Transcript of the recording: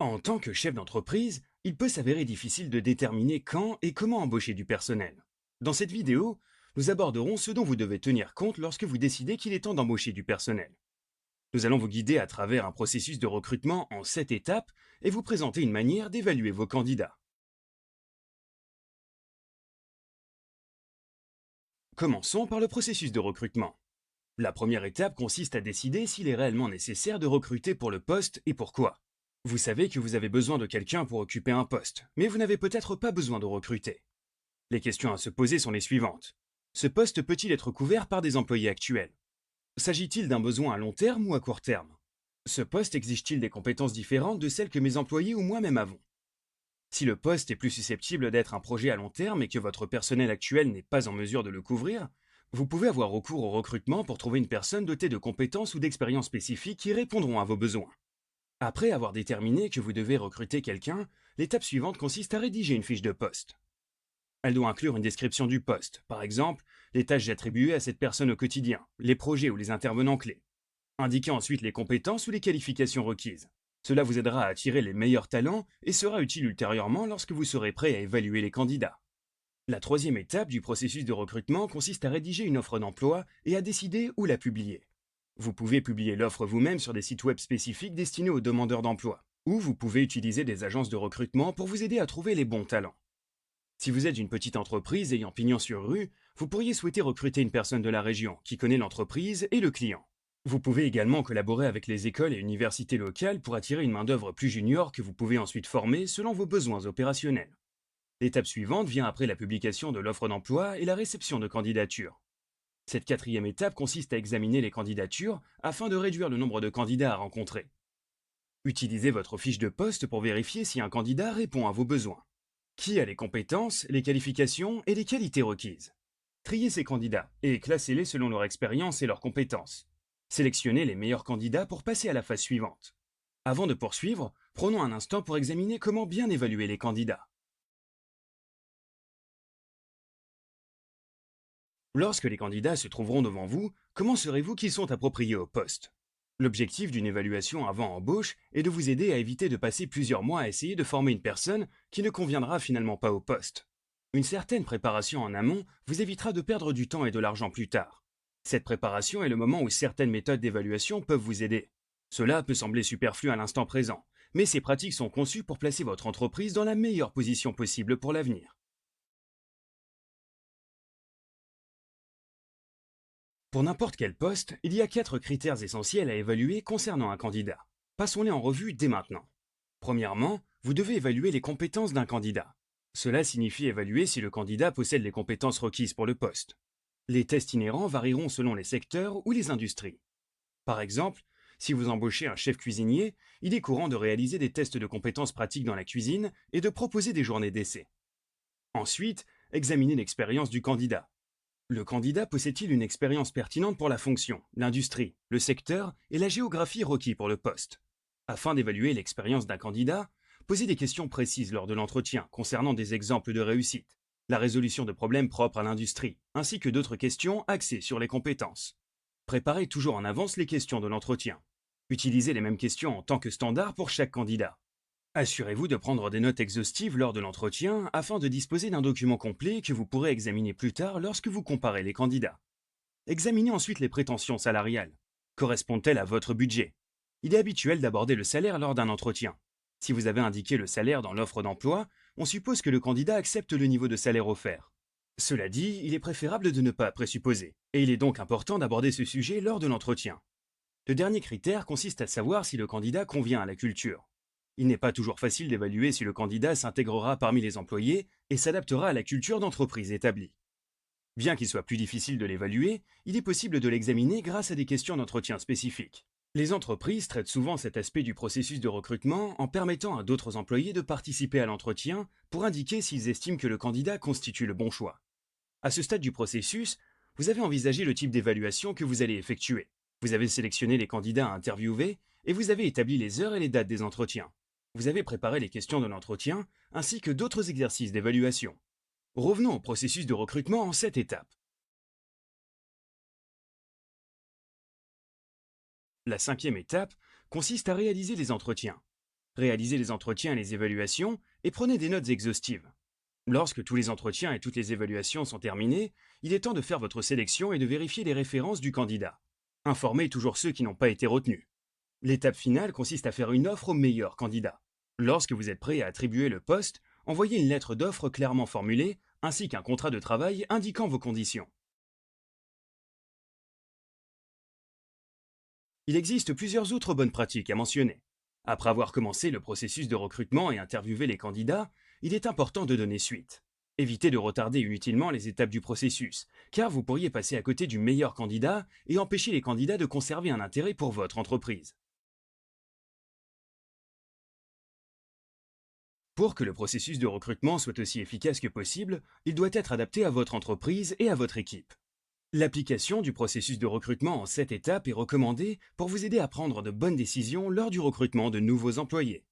En tant que chef d'entreprise, il peut s'avérer difficile de déterminer quand et comment embaucher du personnel. Dans cette vidéo, nous aborderons ce dont vous devez tenir compte lorsque vous décidez qu'il est temps d'embaucher du personnel. Nous allons vous guider à travers un processus de recrutement en 7 étapes et vous présenter une manière d'évaluer vos candidats. Commençons par le processus de recrutement. La première étape consiste à décider s'il est réellement nécessaire de recruter pour le poste et pourquoi. Vous savez que vous avez besoin de quelqu'un pour occuper un poste, mais vous n'avez peut-être pas besoin de recruter. Les questions à se poser sont les suivantes. Ce poste peut-il être couvert par des employés actuels? S'agit-il d'un besoin à long terme ou à court terme? Ce poste exige-t-il des compétences différentes de celles que mes employés ou moi-même avons? Si le poste est plus susceptible d'être un projet à long terme et que votre personnel actuel n'est pas en mesure de le couvrir, vous pouvez avoir recours au recrutement pour trouver une personne dotée de compétences ou d'expériences spécifiques qui répondront à vos besoins. Après avoir déterminé que vous devez recruter quelqu'un, l'étape suivante consiste à rédiger une fiche de poste. Elle doit inclure une description du poste, par exemple, les tâches attribuées à cette personne au quotidien, les projets ou les intervenants clés. Indiquez ensuite les compétences ou les qualifications requises. Cela vous aidera à attirer les meilleurs talents et sera utile ultérieurement lorsque vous serez prêt à évaluer les candidats. La troisième étape du processus de recrutement consiste à rédiger une offre d'emploi et à décider où la publier. Vous pouvez publier l'offre vous-même sur des sites web spécifiques destinés aux demandeurs d'emploi, ou vous pouvez utiliser des agences de recrutement pour vous aider à trouver les bons talents. Si vous êtes une petite entreprise ayant pignon sur rue, vous pourriez souhaiter recruter une personne de la région qui connaît l'entreprise et le client. Vous pouvez également collaborer avec les écoles et universités locales pour attirer une main-d'œuvre plus junior que vous pouvez ensuite former selon vos besoins opérationnels. L'étape suivante vient après la publication de l'offre d'emploi et la réception de candidatures. Cette quatrième étape consiste à examiner les candidatures afin de réduire le nombre de candidats à rencontrer. Utilisez votre fiche de poste pour vérifier si un candidat répond à vos besoins. Qui a les compétences, les qualifications et les qualités requises? Triez ces candidats et classez-les selon leur expérience et leurs compétences. Sélectionnez les meilleurs candidats pour passer à la phase suivante. Avant de poursuivre, prenons un instant pour examiner comment bien évaluer les candidats. Lorsque les candidats se trouveront devant vous, comment saurez-vous qu'ils sont appropriés au poste? L'objectif d'une évaluation avant embauche est de vous aider à éviter de passer plusieurs mois à essayer de former une personne qui ne conviendra finalement pas au poste. Une certaine préparation en amont vous évitera de perdre du temps et de l'argent plus tard. Cette préparation est le moment où certaines méthodes d'évaluation peuvent vous aider. Cela peut sembler superflu à l'instant présent, mais ces pratiques sont conçues pour placer votre entreprise dans la meilleure position possible pour l'avenir. Pour n'importe quel poste, il y a 4 critères essentiels à évaluer concernant un candidat. Passons-les en revue dès maintenant. Premièrement, vous devez évaluer les compétences d'un candidat. Cela signifie évaluer si le candidat possède les compétences requises pour le poste. Les tests inhérents varieront selon les secteurs ou les industries. Par exemple, si vous embauchez un chef cuisinier, il est courant de réaliser des tests de compétences pratiques dans la cuisine et de proposer des journées d'essai. Ensuite, examinez l'expérience du candidat. Le candidat possède-t-il une expérience pertinente pour la fonction, l'industrie, le secteur et la géographie requis pour le poste? Afin d'évaluer l'expérience d'un candidat, posez des questions précises lors de l'entretien concernant des exemples de réussite, la résolution de problèmes propres à l'industrie, ainsi que d'autres questions axées sur les compétences. Préparez toujours en avance les questions de l'entretien. Utilisez les mêmes questions en tant que standard pour chaque candidat. Assurez-vous de prendre des notes exhaustives lors de l'entretien afin de disposer d'un document complet que vous pourrez examiner plus tard lorsque vous comparez les candidats. Examinez ensuite les prétentions salariales. Correspondent-elles à votre budget? Il est habituel d'aborder le salaire lors d'un entretien. Si vous avez indiqué le salaire dans l'offre d'emploi, on suppose que le candidat accepte le niveau de salaire offert. Cela dit, il est préférable de ne pas présupposer, et il est donc important d'aborder ce sujet lors de l'entretien. Le dernier critère consiste à savoir si le candidat convient à la culture. Il n'est pas toujours facile d'évaluer si le candidat s'intégrera parmi les employés et s'adaptera à la culture d'entreprise établie. Bien qu'il soit plus difficile de l'évaluer, il est possible de l'examiner grâce à des questions d'entretien spécifiques. Les entreprises traitent souvent cet aspect du processus de recrutement en permettant à d'autres employés de participer à l'entretien pour indiquer s'ils estiment que le candidat constitue le bon choix. À ce stade du processus, vous avez envisagé le type d'évaluation que vous allez effectuer. Vous avez sélectionné les candidats à interviewer et vous avez établi les heures et les dates des entretiens. Vous avez préparé les questions de l'entretien ainsi que d'autres exercices d'évaluation. Revenons au processus de recrutement en 7 étapes. La cinquième étape consiste à réaliser les entretiens. Réalisez les entretiens et les évaluations et prenez des notes exhaustives. Lorsque tous les entretiens et toutes les évaluations sont terminés, il est temps de faire votre sélection et de vérifier les références du candidat. Informez toujours ceux qui n'ont pas été retenus. L'étape finale consiste à faire une offre au meilleur candidat. Lorsque vous êtes prêt à attribuer le poste, envoyez une lettre d'offre clairement formulée, ainsi qu'un contrat de travail indiquant vos conditions. Il existe plusieurs autres bonnes pratiques à mentionner. Après avoir commencé le processus de recrutement et interviewé les candidats, il est important de donner suite. Évitez de retarder inutilement les étapes du processus, car vous pourriez passer à côté du meilleur candidat et empêcher les candidats de conserver un intérêt pour votre entreprise. Pour que le processus de recrutement soit aussi efficace que possible, il doit être adapté à votre entreprise et à votre équipe. L'application du processus de recrutement en 7 étapes est recommandée pour vous aider à prendre de bonnes décisions lors du recrutement de nouveaux employés.